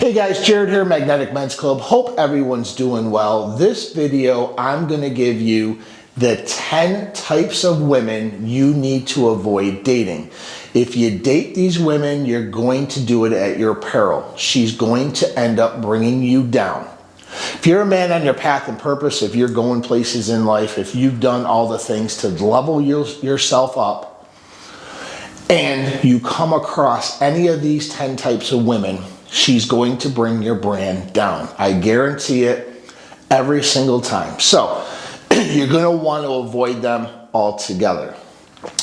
Hey guys, Jared here, Magnetic Men's Club. Hope everyone's doing well. This video, I'm going to give you the 10 types of women you need to avoid dating. If you date these women, you're going to do it at your peril. She's going to end up bringing you down. If you're a man on your path and purpose, if you're going places in life, if you've done all the things to level yourself up, and you come across any of these 10 types of women, she's going to bring your brand down. I guarantee it every single time. So you're going to want to avoid them altogether.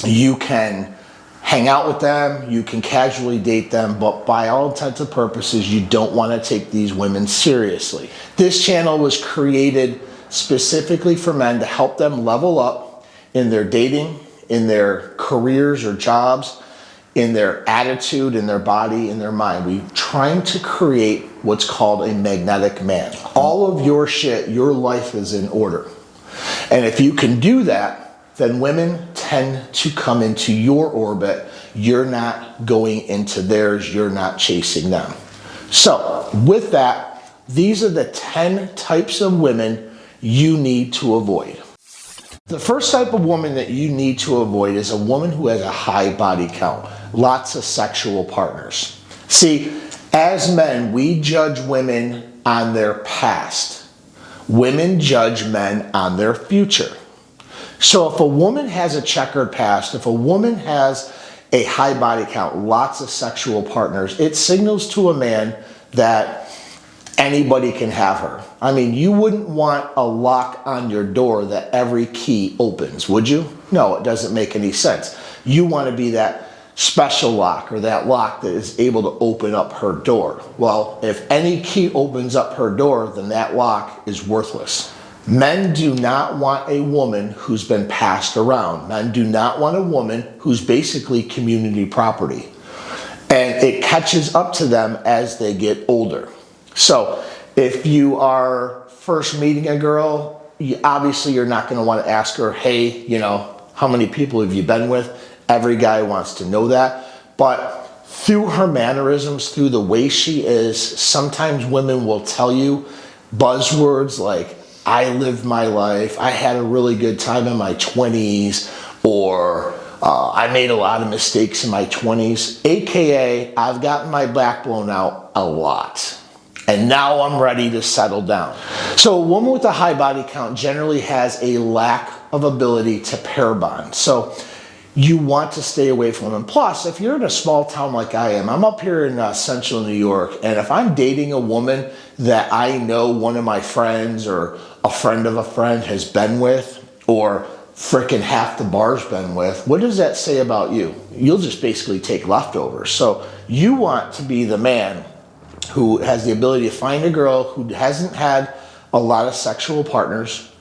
You can hang out with them, you can casually date them, but by all intents and purposes, you don't want to take these women seriously. This channel was created specifically for men to help them level up in their dating, in their careers or jobs, in their attitude, in their body, in their mind. We're trying to create what's called a magnetic man. All of your shit, your life is in order. And if you can do that, then women tend to come into your orbit. You're not going into theirs. You're not chasing them. So with that, these are the 10 types of women you need to avoid. The first type of woman that you need to avoid is a woman who has a high body count, lots of sexual partners. See, as men, we judge women on their past. Women judge men on their future. So if a woman has a checkered past, if a woman has a high body count, lots of sexual partners, it signals to a man that anybody can have her. I mean, you wouldn't want a lock on your door that every key opens, would you? No, it doesn't make any sense. You want to be that special lock or that lock that is able to open up her door. Well, if any key opens up her door, then that lock is worthless. Men do not want a woman who's been passed around. Men do not want a woman who's basically community property. And it catches up to them as they get older. So if you are first meeting a girl, obviously you're not going to want to ask her, hey, how many people have you been with? Every guy wants to know that. But through her mannerisms, through the way she is, sometimes women will tell you buzzwords like, I lived my life, I had a really good time in my 20s, or I made a lot of mistakes in my 20s, aka I've gotten my back blown out a lot. And now I'm ready to settle down. So a woman with a high body count generally has a lack of ability to pair bond. So you want to stay away from them. Plus, if you're in a small town like I am, I'm up here in central New York, and if I'm dating a woman that I know one of my friends or a friend of a friend has been with, or frickin' half the bar's been with, what does that say about you? You'll just basically take leftovers. So you want to be the man who has the ability to find a girl who hasn't had a lot of sexual partners.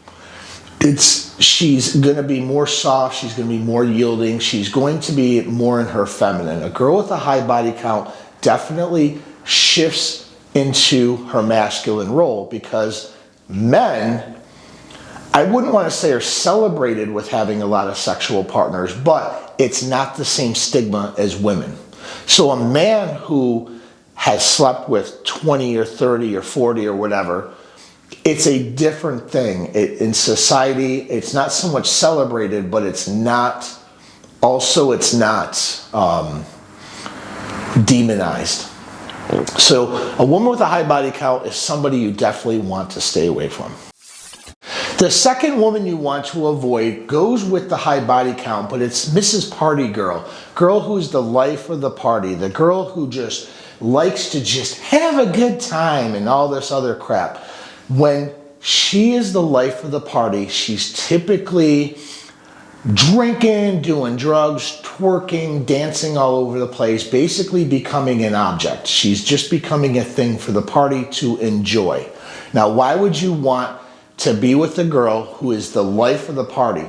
She's going to be more soft, she's going to be more yielding, she's going to be more in her feminine. A girl with a high body count definitely shifts into her masculine role, because men, I wouldn't want to say are celebrated with having a lot of sexual partners, but it's not the same stigma as women. So a man who has slept with 20 or 30 or 40 or whatever, it's a different thing. In society, it's not so much celebrated, but it's not demonized. So a woman with a high body count is somebody you definitely want to stay away from. The second woman you want to avoid goes with the high body count, but it's Mrs. Party Girl. Girl who's the life of the party. The girl who just likes to just have a good time and all this other crap. When she is the life of the party, she's typically drinking, doing drugs, twerking, dancing all over the place, basically becoming an object. She's just becoming a thing for the party to enjoy. Now, why would you want to be with a girl who is the life of the party?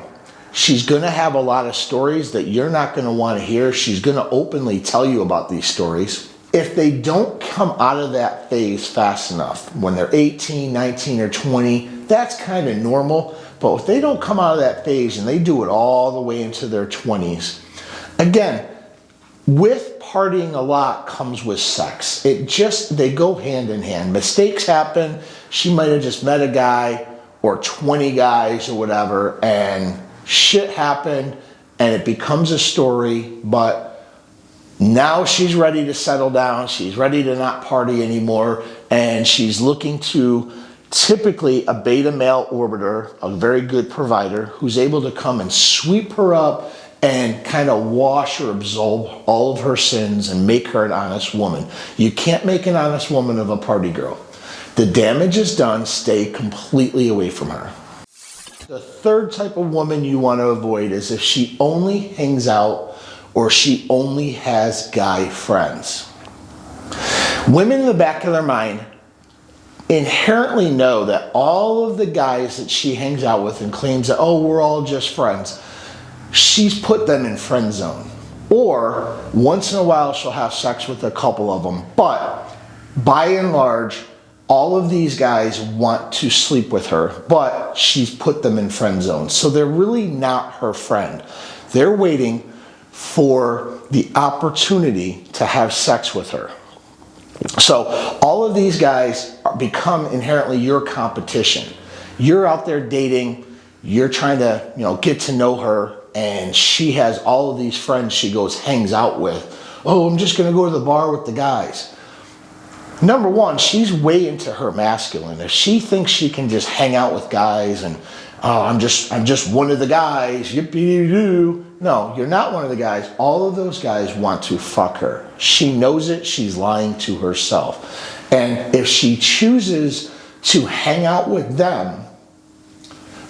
She's going to have a lot of stories that you're not going to want to hear. She's going to openly tell you about these stories. If they don't come out of that phase fast enough, when they're 18, 19, or 20, that's kind of normal. But if they don't come out of that phase and they do it all the way into their 20s, again, with partying a lot comes with sex. They go hand in hand. Mistakes happen. She might have just met a guy or 20 guys or whatever, and shit happened, and it becomes a story, but now she's ready to settle down. She's ready to not party anymore, and she's looking to typically a beta male orbiter, a very good provider, who's able to come and sweep her up and kind of wash or absolve all of her sins and make her an honest woman. You can't make an honest woman of a party girl. The damage is done. Stay completely away from her. The third type of woman you want to avoid is if she only hangs out or she only has guy friends. Women in the back of their mind inherently know that all of the guys that she hangs out with and claims that, oh, we're all just friends, she's put them in friend zone. Or once in a while she'll have sex with a couple of them, but by and large, all of these guys want to sleep with her, but she's put them in friend zone. So they're really not her friend. They're waiting for the opportunity to have sex with her. So all of these guys become inherently your competition. You're out there dating, you're trying to, get to know her, and she has all of these friends she hangs out with. Oh, I'm just going to go to the bar with the guys. Number one, she's way into her masculine. If she thinks she can just hang out with guys and, oh, I'm just one of the guys, yippee-doo. No, you're not one of the guys. All of those guys want to fuck her. She knows it. She's lying to herself. And if she chooses to hang out with them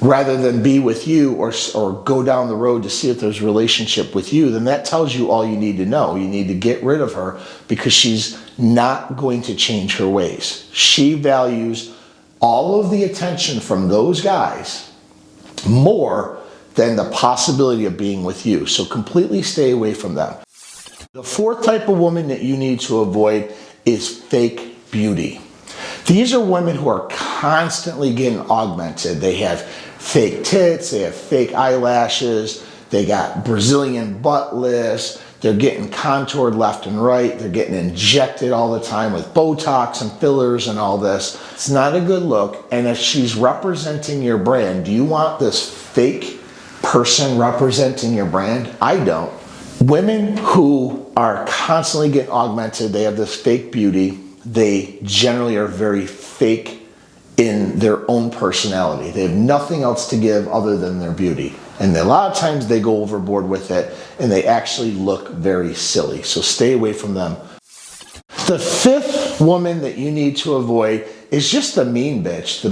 rather than be with you or go down the road to see if there's a relationship with you, then that tells you all you need to know. You need to get rid of her because she's not going to change her ways. She values all of the attention from those guys more than the possibility of being with you. So completely stay away from them. The fourth type of woman that you need to avoid is fake beauty. These are women who are constantly getting augmented. They have fake tits, they have fake eyelashes, they got Brazilian butt lifts, they're getting contoured left and right, they're getting injected all the time with Botox and fillers and all this. It's not a good look, and if she's representing your brand, do you want this fake person representing your brand? I don't. Women who are constantly getting augmented, they have this fake beauty, they generally are very fake in their own personality. They have nothing else to give other than their beauty. And a lot of times they go overboard with it and they actually look very silly. So stay away from them. The fifth woman that you need to avoid is just the mean bitch.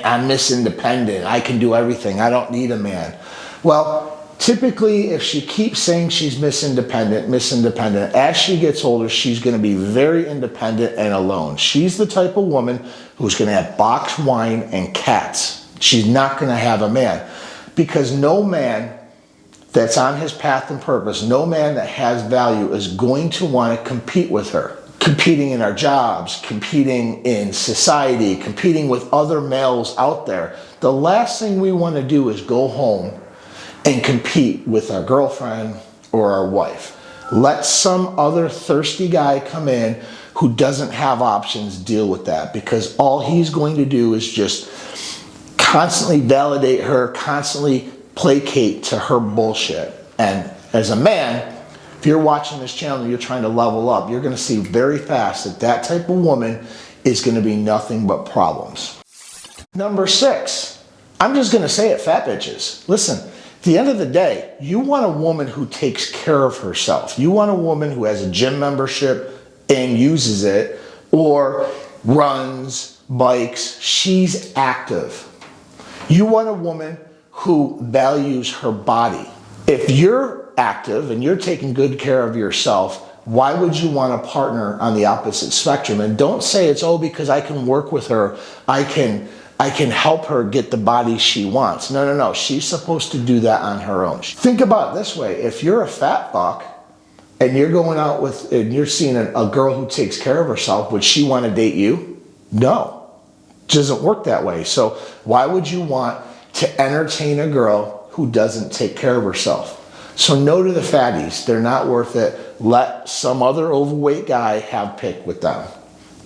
I'm Miss Independent. I can do everything. I don't need a man. Well, typically, if she keeps saying she's Miss Independent, as she gets older, she's going to be very independent and alone. She's the type of woman who's going to have boxed wine and cats. She's not going to have a man. Because no man that's on his path and purpose, no man that has value is going to want to compete with her. Competing in our jobs, competing in society, competing with other males out there. The last thing we want to do is go home and compete with our girlfriend or our wife. Let some other thirsty guy come in who doesn't have options deal with that, because all he's going to do is just constantly validate her, constantly placate to her bullshit. And as a man, if you're watching this channel and you're trying to level up, you're going to see very fast that that type of woman is going to be nothing but problems. Number 6, I'm just going to say it, fat bitches. Listen, at the end of the day, you want a woman who takes care of herself. You want a woman who has a gym membership and uses it, or runs, bikes. She's active. You want a woman who values her body. If you're active and you're taking good care of yourself, why would you want a partner on the opposite spectrum? And don't say it's, oh, because I can work with her, I can help her get the body she wants. No. She's supposed to do that on her own. Think about it this way. If you're a fat fuck and you're going out with, and you're seeing a girl who takes care of herself, would she want to date you? No. It doesn't work that way. So why would you want to entertain a girl who doesn't take care of herself? So no to the fatties. They're not worth it. Let some other overweight guy have pick with them.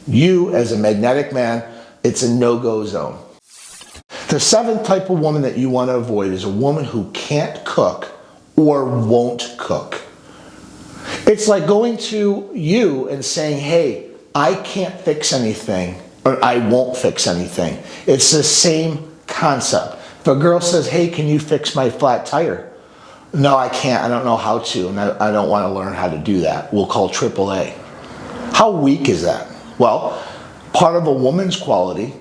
You, as a magnetic man, it's a no-go zone. The seventh type of woman that you want to avoid is a woman who can't cook or won't cook. It's like going to you and saying, hey, I can't fix anything, or I won't fix anything. It's the same concept. If a girl says, hey, can you fix my flat tire? No, I can't. I don't know how to, and I don't want to learn how to do that. We'll call AAA. How weak is that? Well, part of a woman's quality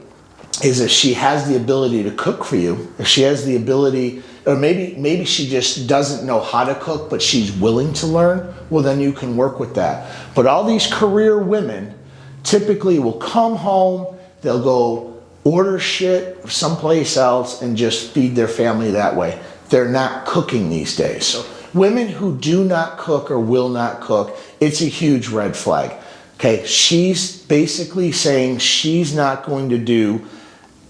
is if she has the ability to cook for you, if she has the ability, or maybe she just doesn't know how to cook, but she's willing to learn, well, then you can work with that. But all these career women typically will come home, they'll go order shit someplace else and just feed their family that way. They're not cooking these days. So women who do not cook or will not cook, it's a huge red flag. Okay, she's basically saying she's not going to do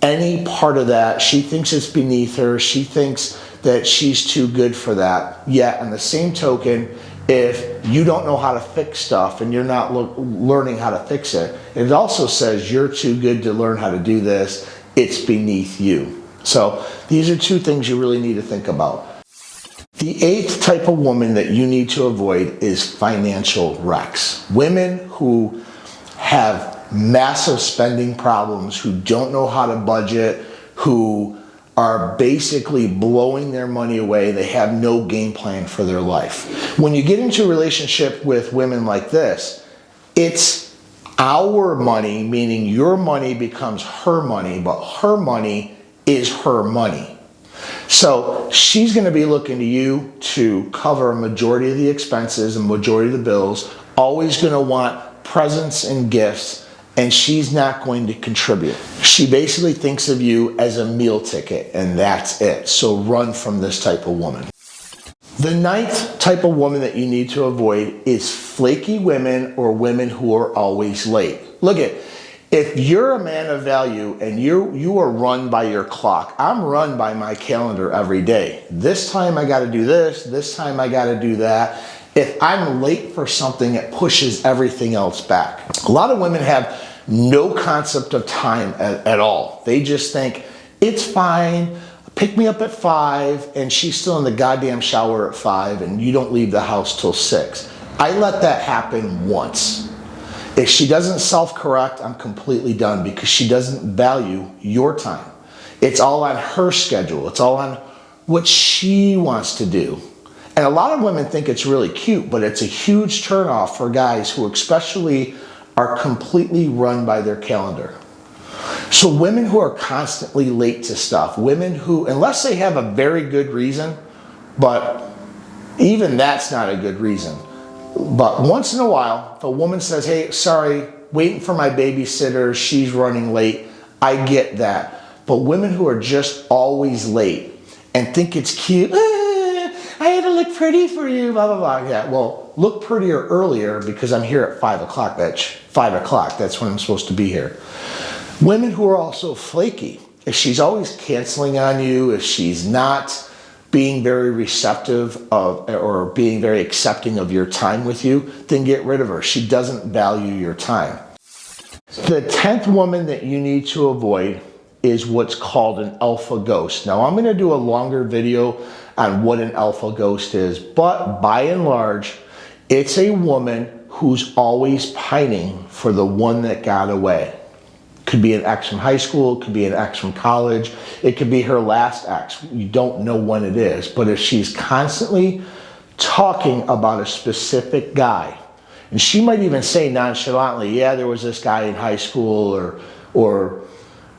any part of that. She thinks it's beneath her. She thinks that she's too good for that. Yet, on the same token, if you don't know how to fix stuff and you're not learning how to fix it, it also says you're too good to learn how to do this. It's beneath you. So these are two things you really need to think about. The eighth type of woman that you need to avoid is financial wrecks. Women who have massive spending problems, who don't know how to budget, who are basically blowing their money away. They have no game plan for their life. When you get into a relationship with women like this, it's our money, meaning your money becomes her money, but her money is her money. So she's going to be looking to you to cover a majority of the expenses and majority of the bills, always going to want presents and gifts, and she's not going to contribute. She basically thinks of you as a meal ticket, and that's it. So run from this type of woman. The ninth type of woman that you need to avoid is flaky women or women who are always late. Look at, if you're a man of value and you are run by your clock, I'm run by my calendar every day. This time I got to do this time I got to do that. If I'm late for something, it pushes everything else back. A lot of women have no concept of time at all. They just think, it's fine, pick me up at 5, and she's still in the goddamn shower at 5, and you don't leave the house till 6. I let that happen once. If she doesn't self-correct, I'm completely done, because she doesn't value your time. It's all on her schedule. It's all on what she wants to do. And a lot of women think it's really cute, but it's a huge turnoff for guys who especially are completely run by their calendar. So women who are constantly late to stuff, women who, unless they have a very good reason, but even that's not a good reason. But once in a while, if a woman says, hey, sorry, waiting for my babysitter, she's running late, I get that. But women who are just always late and think it's cute, I had to look pretty for you, blah, blah, blah. Yeah, well, look prettier earlier because I'm here at 5 o'clock, bitch. 5 o'clock, that's when I'm supposed to be here. Women who are also flaky. If she's always canceling on you, if she's not being very receptive of or being very accepting of your time with you, then get rid of her. She doesn't value your time. The 10th woman that you need to avoid is what's called an alpha ghost. Now, I'm going to do a longer video on what an alpha ghost is, but by and large, it's a woman who's always pining for the one that got away. Could be an ex from high school, it could be an ex from college, it could be her last ex. You don't know when it is, but if she's constantly talking about a specific guy, and she might even say nonchalantly, yeah, there was this guy in high school, or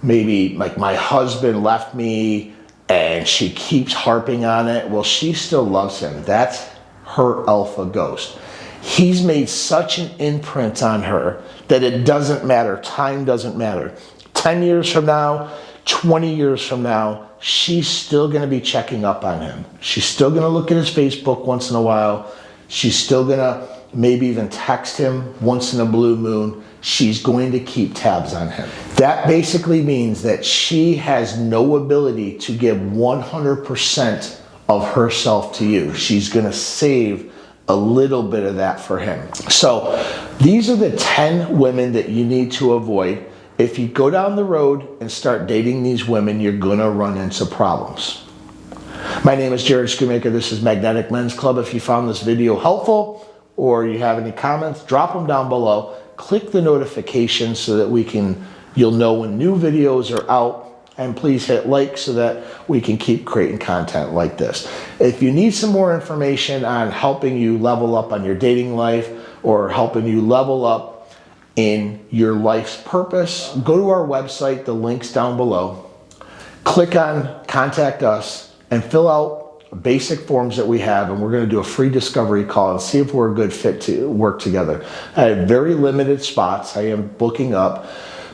maybe like my husband left me, and she keeps harping on it. Well, she still loves him. That's her alpha ghost. He's made such an imprint on her that it doesn't matter. Time doesn't matter. 10 years from now, 20 years from now, she's still going to be checking up on him. She's still going to look at his Facebook once in a while. She's still going to maybe even text him once in a blue moon. She's going to keep tabs on him. That basically means that she has no ability to give 100% of herself to you. She's gonna save a little bit of that for him. So these are the 10 women that you need to avoid. If you go down the road and start dating these women, you're gonna run into problems. My name is Jared Shoemaker. This is Magnetic Men's Club. If you found this video helpful or you have any comments, drop them down below. Click the notification so that you'll know when new videos are out. And please hit like so that we can keep creating content like this. If you need some more information on helping you level up on your dating life or helping you level up in your life's purpose, go to our website, the link's down below. Click on Contact Us and fill out basic forms that we have, and we're going to do a free discovery call and see if we're a good fit to work together. I have very limited spots. I am booking up,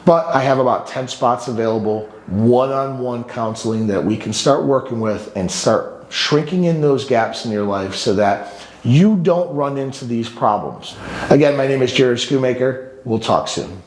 but I have about 10 spots available, one-on-one counseling that we can start working with and start shrinking in those gaps in your life so that you don't run into these problems. Again, my name is Jared Shoemaker. We'll talk soon.